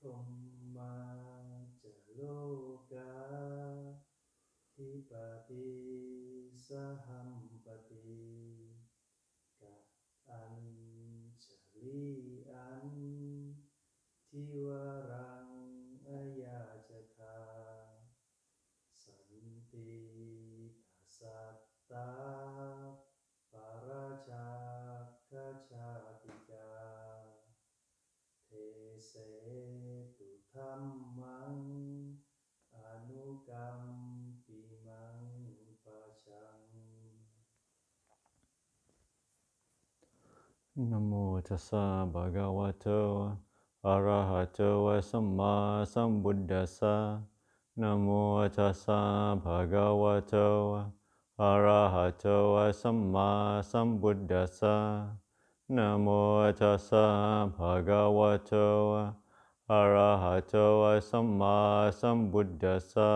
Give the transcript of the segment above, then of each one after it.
พรหมาจโลกาทิปติสหัมปติกะอัญชลีอันทิวรังอยาจคาสันติสัตตาปาราชาคชาติกาเทเสตุธัมมังอนุกรรมปิมังปัจฉังนะโมตัสสะภะคะวะโตอะระหะโตสัมมาสัมพุทธัสสะนะโมตัสสะภะคะวะโตอะระหะโตสัมมาสัมพุทธัสสะนะโมตัสสะภะคะวะโตอะระหะโตสัมมาสัมพุทธัสสะ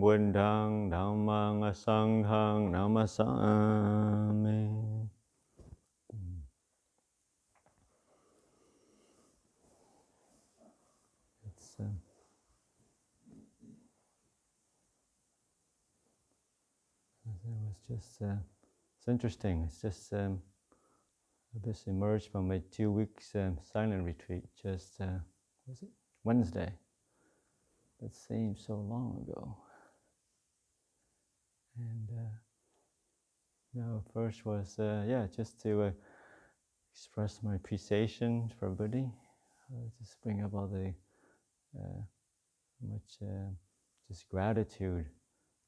บุญทังธัมมังสังฆังนะมัสสามิ It's interesting. It's just I just emerged from a 2 weeks silent retreat just was it Wednesday? That seems so long ago. And first was just to express my appreciation for everybody. Just bring up all the much just gratitude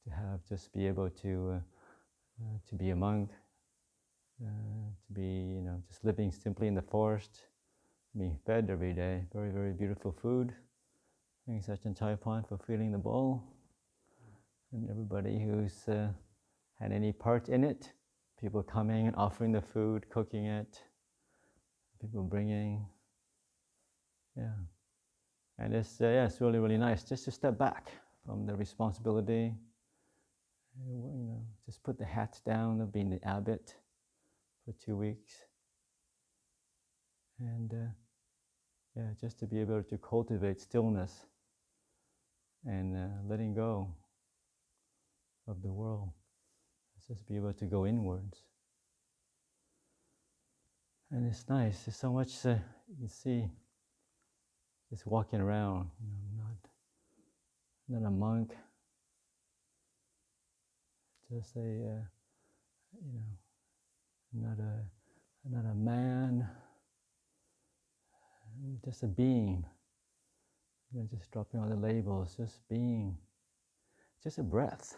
to have just be able to be a monk, to be just living simply in the forest, being fed every day, very very beautiful food. Thanks Ajahn Khemavaro for filling the bowl, and everybody who's had any part in it. People coming and offering the food, cooking it. People bringing, and it's it's really really nice just to step back from the responsibility. Just put the hats down of being the abbot for 2 weeks, and just to be able to cultivate stillness and letting go of the world. Just be able to go inwards, and it's nice. There's so much you can see. Just walking around, not a monk, just not a man, just a being. Just dropping all the labels, just being, just a breath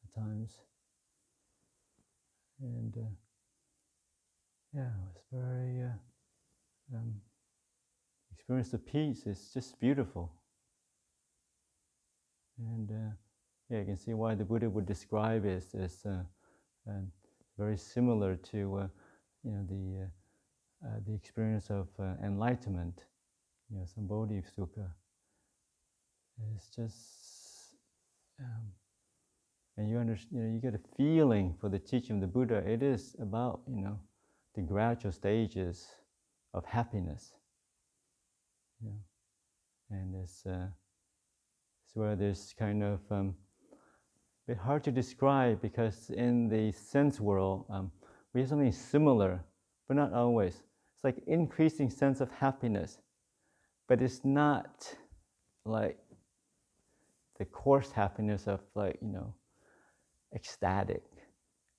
at times. And it was very experience of peace is just beautiful. And you can see why the Buddha would describe it as very similar to the experience of enlightenment. Sambodhi Sukha. It's just, and you understand. You get a feeling for the teaching of the Buddha. It is about the gradual stages of happiness. And it's where there's kind of a bit hard to describe, because in the sense world we have something similar, but not always. It's like increasing sense of happiness, but it's not like the coarse happiness of ecstatic,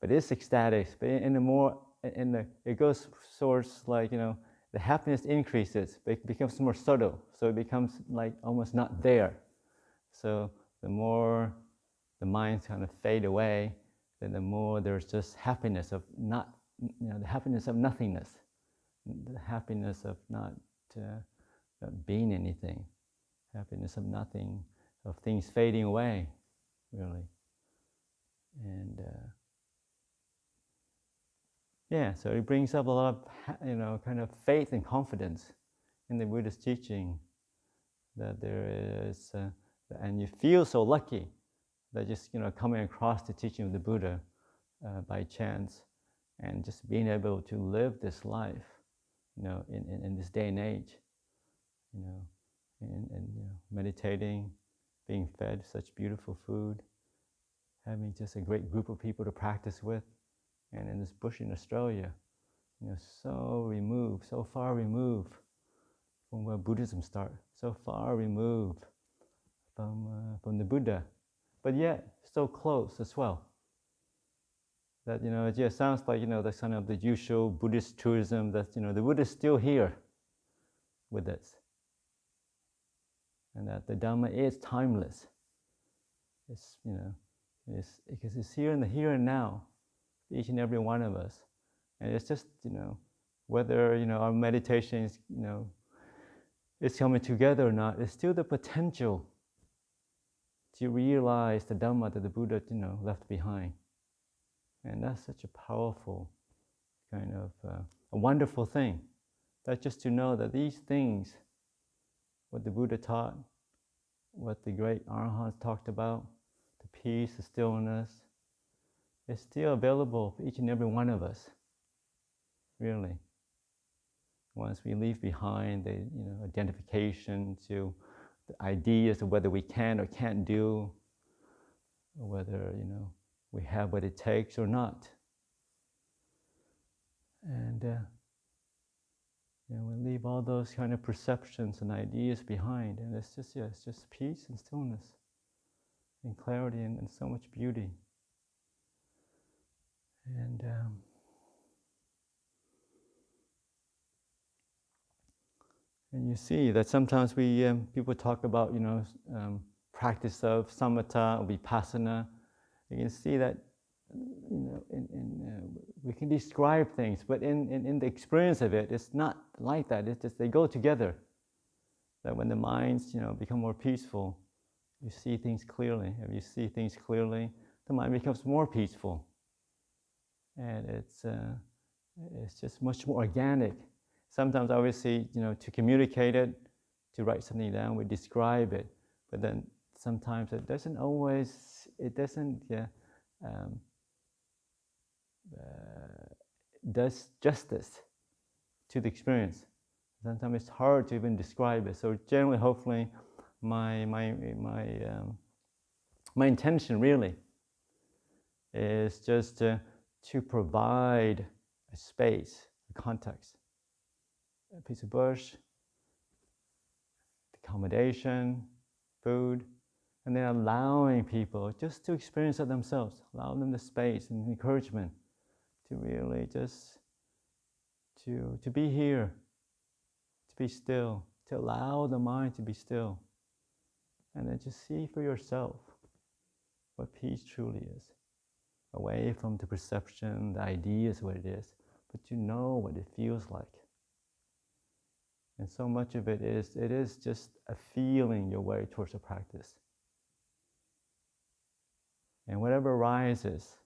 but it's ecstatic. But it goes towards the happiness increases, but it becomes more subtle, so it becomes like almost not there. So the more the minds kind of fade away, then the more there's just happiness of not, the happiness of nothingness, the happiness of not being anything, happiness of nothing, of things fading away, really. And so it brings up a lot of kind of faith and confidence in the Buddha's teaching, that there is, and you feel so lucky that just coming across the teaching of the Buddha by chance, and just being able to live this life, in this day and age, and meditating, being fed such beautiful food, having just a great group of people to practice with, and in this bush in Australia, so far removed from where Buddhism started, so far removed from the Buddha, but yet so close as well. That it just sounds like the kind of the usual Buddhist tourism. That the Buddha is still here with us, and that the Dhamma is timeless. It's it's because it's here in the here and now, each and every one of us, and it's just whether our meditation is is coming together or not. It's still the potential to realize the Dhamma that the Buddha left behind, and that's such a powerful kind of a wonderful thing. That just to know that these things, what the Buddha taught, what the great Arahants talked about, the peace, the stillness, is still available for each and every one of us, really. Once we leave behind the identification to the ideas of whether we can or can't do, or whether we have what it takes or not. And we leave all those kind of perceptions and ideas behind, and it's just peace and stillness and clarity and so much beauty. And you see that sometimes people talk about practice of samatha or vipassana. You can see that we can describe things, but in the experience of it, it's not like that. It's just they go together. That when the minds become more peaceful, you see things clearly. If you see things clearly, the mind becomes more peaceful, and it's just much more organic. Sometimes, obviously, to communicate it, to write something down, we describe it, but then sometimes it doesn't does justice to the experience. Sometimes it's hard to even describe it. So generally, hopefully, my intention really is just to provide a space, a context, a piece of bush, accommodation, food, and then allowing people just to experience it themselves, allow them the space and encouragement to really just to be here, to be still, to allow the mind to be still, and then just see for yourself what peace truly is, away from the perception, the ideas, what it is, but you know what it feels like. And so much of it is just a feeling your way towards a practice. And whatever arises,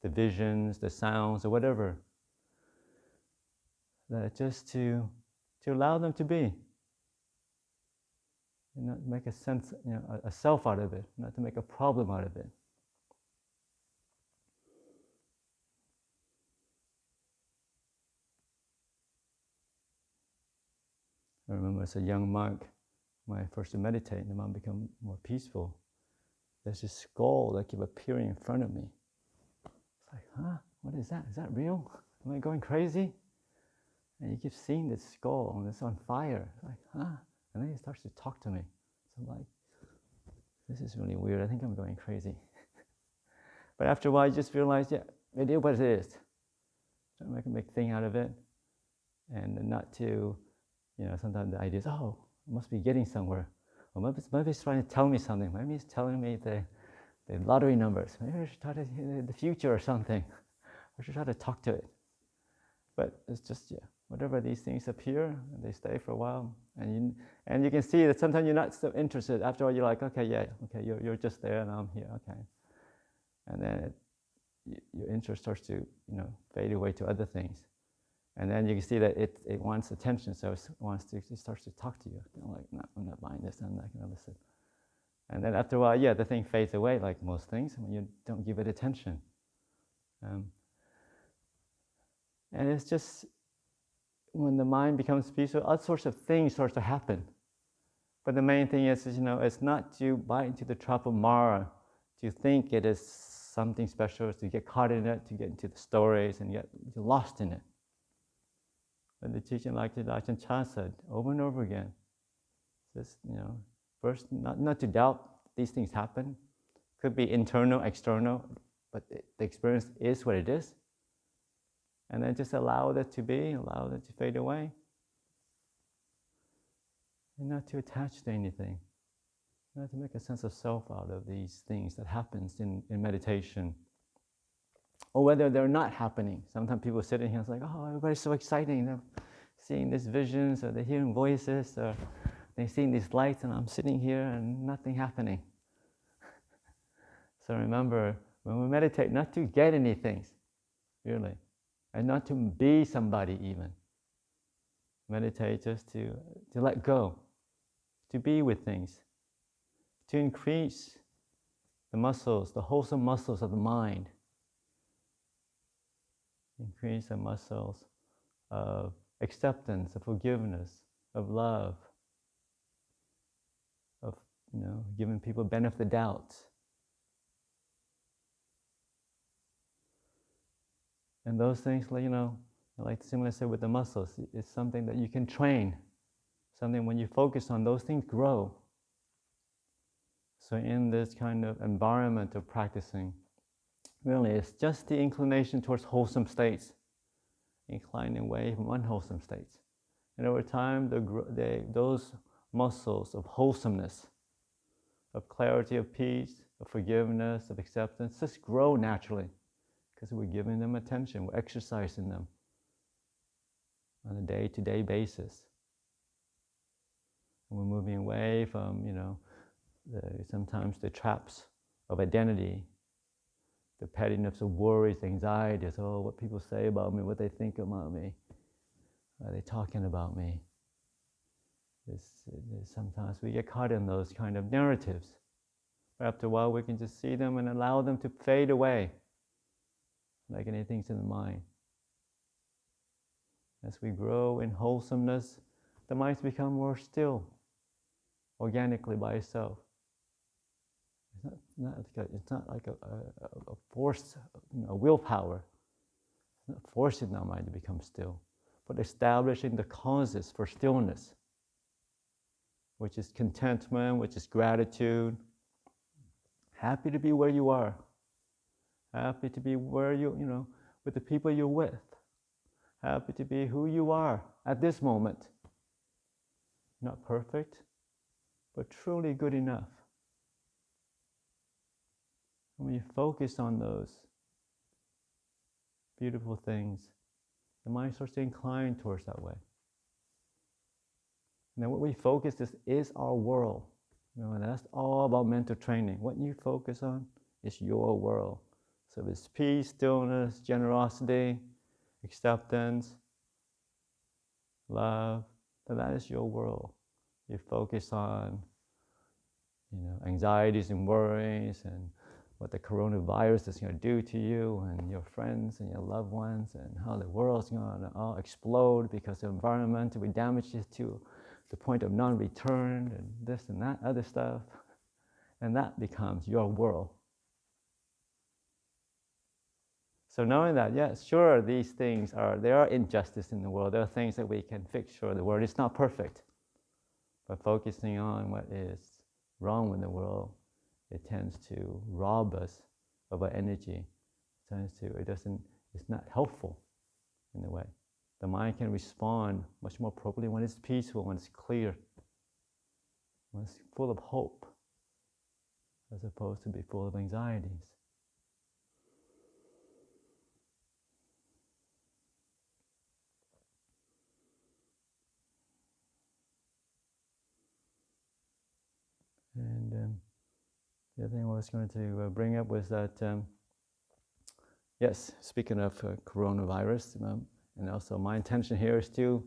the visions, the sounds, or whatever, that just to allow them to be, and not make a sense, a self out of it, not to make a problem out of it. I remember as a young monk, when I first meditate, and the mind become more peaceful, there's this skull that kept appearing in front of me. It's like, huh? What is that? Is that real? Am I going crazy? And you keep seeing this skull and it's on fire. It's like, huh? And then he starts to talk to me. So I'm like, this is really weird. I think I'm going crazy. But after a while, you just realize, yeah, it is what it is. Don't make a big thing out of it. And not to, sometimes the idea is, oh, I must be getting somewhere. Or maybe it's trying to tell me something. Maybe it's telling me the lottery numbers. Maybe I should try to the future or something. I should try to talk to it. But it's just, whatever these things appear, they stay for a while. And you can see that sometimes you're not so interested. After all, you're like, okay, you're just there and I'm here, okay. And then your interest starts to, fade away to other things. And then you can see that it wants attention, so it starts to talk to you. Like, no, I'm not buying this, I'm not going to listen. And then after a while, the thing fades away, like most things, when you don't give it attention. And it's just, when the mind becomes peaceful, all sorts of things start to happen. But the main thing is, it's not to bite into the trap of Mara, to think it is something special, to get caught in it, to get into the stories and get lost in it. But the teaching, like Ajahn Chah said over and over again, just, first, not to doubt these things happen. Could be internal, external, but the experience is what it is. And then just allow that to be, allow that to fade away. And not to attach to anything. Not to make a sense of self out of these things that happens in meditation. Or whether they're not happening. Sometimes people sitting here and it's like, oh, everybody's so exciting. They're seeing these visions, or they're hearing voices, or they're seeing these lights, and I'm sitting here and nothing happening. So remember, when we meditate, not to get anything, really. And not to be somebody even. Meditate just to let go. To be with things. To increase the muscles, the wholesome muscles of the mind. Increase the muscles of acceptance, of forgiveness, of love, of giving people benefit of the doubt. And those things, like similar said with the muscles, it's something that you can train. Something when you focus on, those things grow. So in this kind of environment of practicing, really it's just the inclination towards wholesome states, inclining away from unwholesome states. And over time, those muscles of wholesomeness, of clarity, of peace, of forgiveness, of acceptance, just grow naturally. Because we're giving them attention, we're exercising them on a day-to-day basis. And we're moving away from, sometimes the traps of identity, the pettiness of worries, anxieties, what people say about me, what they think about me, are they talking about me? Sometimes we get caught in those kind of narratives. But after a while we can just see them and allow them to fade away. Like anything in the mind. As we grow in wholesomeness, the minds become more still, organically by itself. It's not like a forced, willpower. It's not forcing our mind to become still, but establishing the causes for stillness, which is contentment, which is gratitude. Happy to be where you are. Happy to be where with the people you're with. Happy to be who you are at this moment. Not perfect, but truly good enough. And when you focus on those beautiful things, the mind starts to incline towards that way. And then what we focus is our world. And that's all about mental training. What you focus on is your world. So if it's peace, stillness, generosity, acceptance, love, then that is your world. You focus on, anxieties and worries and what the coronavirus is going to do to you and your friends and your loved ones and how the world's going to all explode because the environment will be damaged to the point of non-return and this and that other stuff. And that becomes your world. So knowing that, yes, sure, these things there are injustice in the world. There are things that we can fix. Sure, the world is not perfect. But focusing on what is wrong with the world, it tends to rob us of our energy. It's not helpful in a way. The mind can respond much more appropriately when it's peaceful, when it's clear, when it's full of hope, as opposed to be full of anxieties. And the other thing I was going to bring up was that, yes, speaking of coronavirus, and also my intention here is to,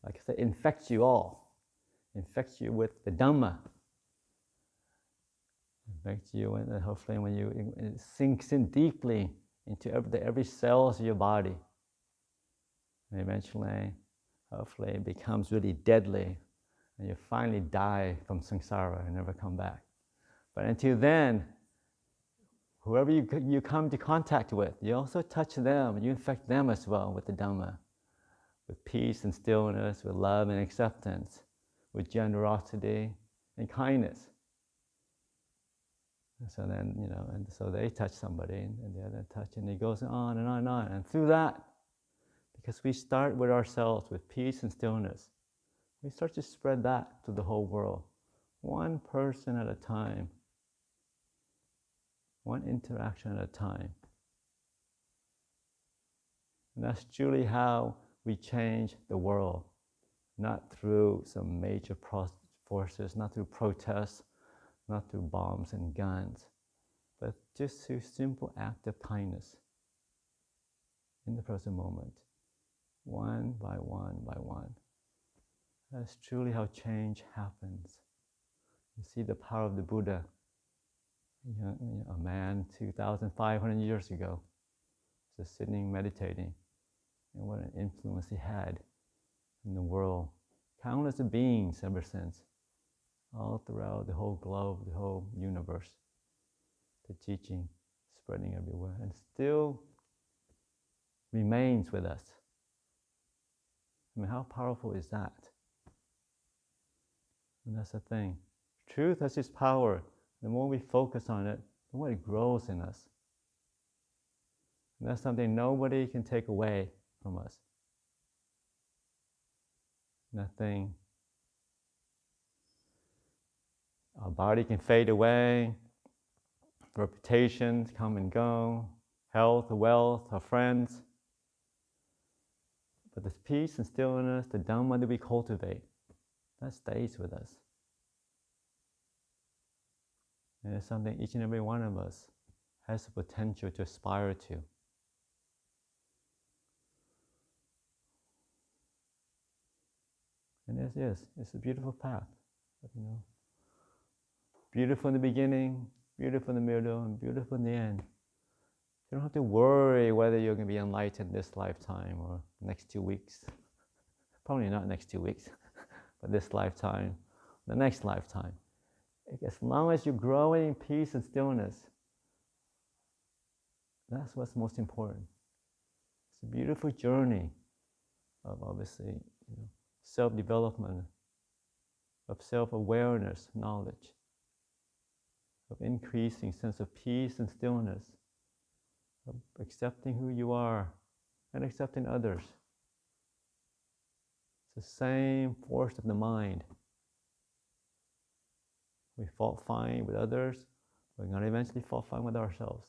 like I said, infect you all. Infect you with the Dhamma. Infect you, and hopefully when it sinks in deeply into every cells of your body. And eventually, hopefully it becomes really deadly and you finally die from samsara and never come back. But until then, whoever you come to contact with, you also touch them, you infect them as well with the Dhamma, with peace and stillness, with love and acceptance, with generosity and kindness. And so then, and so they touch somebody and the other touch, and it goes on and on and on. And through that, because we start with ourselves, with peace and stillness, we start to spread that to the whole world, one person at a time, one interaction at a time. And that's truly how we change the world, not through some major forces, not through protests, not through bombs and guns, but just through simple act of kindness in the present moment, one by one by one. That's truly how change happens. You see the power of the Buddha, a man 2,500 years ago, just sitting meditating, and what an influence he had in the world. Countless of beings ever since, all throughout the whole globe, the whole universe. The teaching spreading everywhere and still remains with us. I mean, how powerful is that? And that's the thing. Truth has its power. The more we focus on it, the more it grows in us. And that's something nobody can take away from us. Nothing. Our body can fade away, reputations come and go, health, wealth, our friends. But this peace and stillness, the Dhamma that we cultivate, that stays with us. And it's something each and every one of us has the potential to aspire to. And it's a beautiful path, beautiful in the beginning, beautiful in the middle, and beautiful in the end. You don't have to worry whether you're going to be enlightened this lifetime or next 2 weeks. Probably not next 2 weeks, but this lifetime, the next lifetime. As long as you're growing in peace and stillness, that's what's most important. It's a beautiful journey of obviously, self-development, of self-awareness, knowledge, of increasing sense of peace and stillness, of accepting who you are and accepting others. It's the same force of the mind. We fall fine with others, we're going to eventually fall fine with ourselves.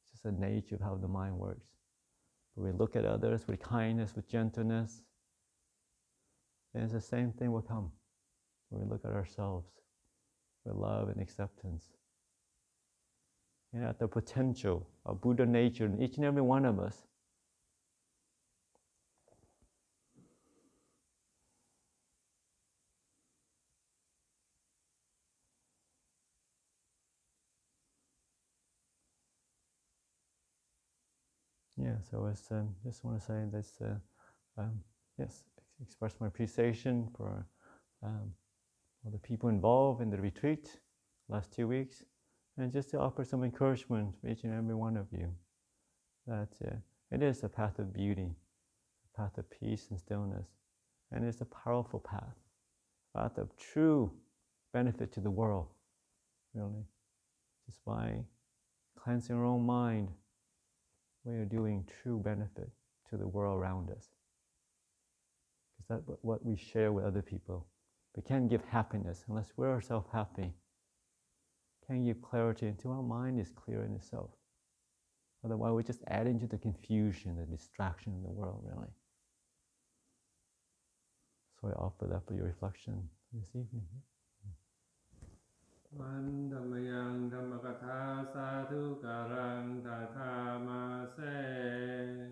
It's just the nature of how the mind works. But we look at others with kindness, with gentleness, then it's the same thing will come. When we look at ourselves with love and acceptance. And at the potential of Buddha nature in each and every one of us. Yeah, so I just want to say this, express my appreciation for all the people involved in the retreat last 2 weeks, and just to offer some encouragement for each and every one of you that it is a path of beauty, a path of peace and stillness, and it's a powerful path of true benefit to the world, really. Just by cleansing our own mind, we are doing true benefit to the world around us. Because that's what we share with other people. We can't give happiness unless we're ourselves happy. Can't give clarity until our mind is clear in itself. Otherwise, we're just adding to the confusion, the distraction in the world, really. So I offer that for your reflection this evening. One Dhammayang Dhammakatha Sadhu Karang Tatha Mase